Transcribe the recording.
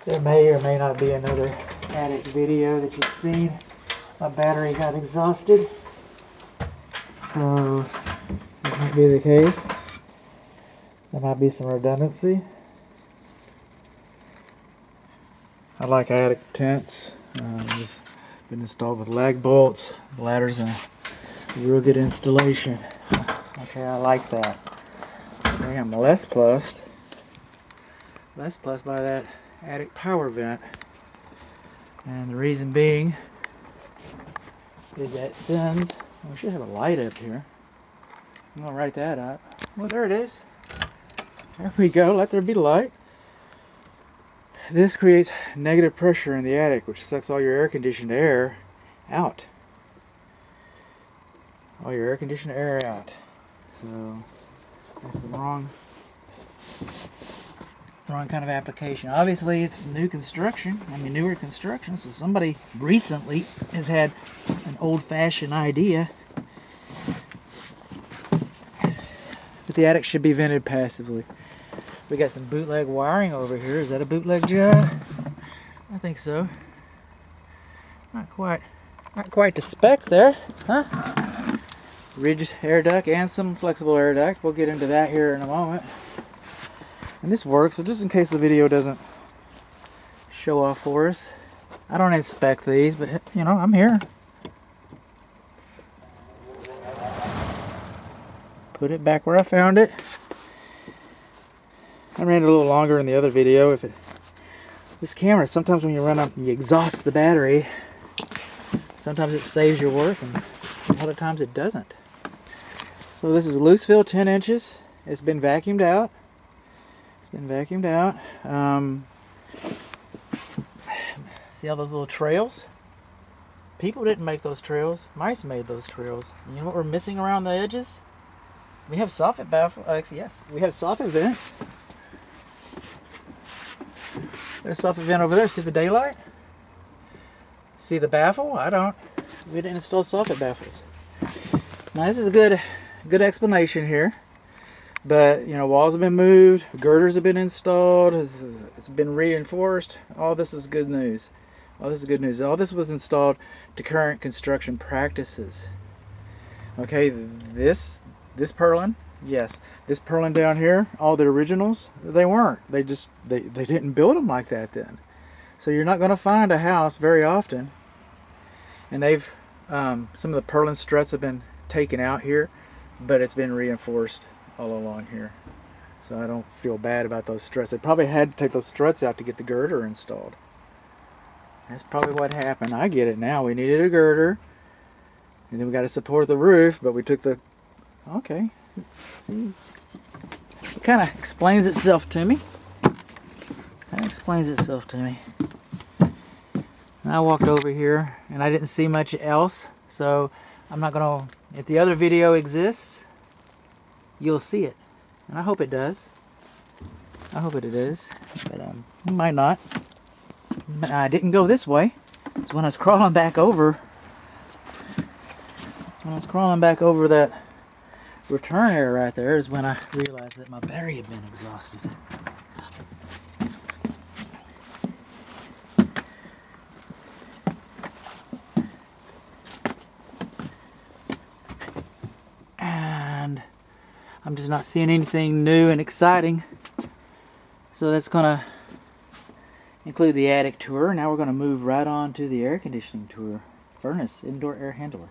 There may or may not be another attic video that you've seen. My battery got exhausted, so that might be the case. There might be some redundancy. I like attic tents. It's been installed with lag bolts, ladders, and a real good installation. Okay, I like that. Okay, I'm less plussed by that attic power vent, and the reason being is that sends, we should have a light up here. I'm gonna write that up. Well, there it is. There we go. Let there be light. This creates negative pressure in the attic, which sucks all your air conditioned air out. All your air conditioned air out. So that's the wrong kind of application. Obviously, it's newer construction, so somebody recently has had an old-fashioned idea that the attic should be vented passively. We got some bootleg wiring over here. Is that a bootleg job? I think so. Not quite to spec there, huh? Rigid air duct and some flexible air duct. We'll get into that here in a moment. And this works, so just in case the video doesn't show off for us. I don't inspect these, but you know, I'm here. Put it back where I found it. I ran it a little longer in the other video. This camera, sometimes when you run up and you exhaust the battery, sometimes it saves your work and a lot of times it doesn't. So this is loose fill, 10 inches. It's been vacuumed out. See all those little trails? People didn't make those trails. Mice made those trails. And you know what we're missing around the edges? We have soffit baffle. Yes, we have soffit vents. There's a soffit vent over there. See the daylight? See the baffle? I don't. We didn't install soffit baffles. Now this is a good explanation here. But you know, walls have been moved, girders have been installed, it's been reinforced. All this is good news. All this was installed to current construction practices. Okay, this purlin, yes, this purlin down here, all the originals, they weren't. They didn't build them like that then. So you're not going to find a house very often. And they've some of the purlin struts have been taken out here, but it's been reinforced all along here, so I don't feel bad about those struts. They probably had to take those struts out to get the girder installed. That's probably what happened. I get it now. We needed a girder, and then we got to support the roof, but we took the... Okay, see, it kind of explains itself to me. And I walked over here, and I didn't see much else, so I'm not gonna... If the other video exists, you'll see it, and I hope it does. But it might not. I didn't go this way. It's when I was crawling back over. That return area right there is when I realized that my battery had been exhausted. And I'm just not seeing anything new and exciting. So that's gonna include the attic tour. Now we're gonna move right on to the air conditioning tour. Furnace, indoor air handler.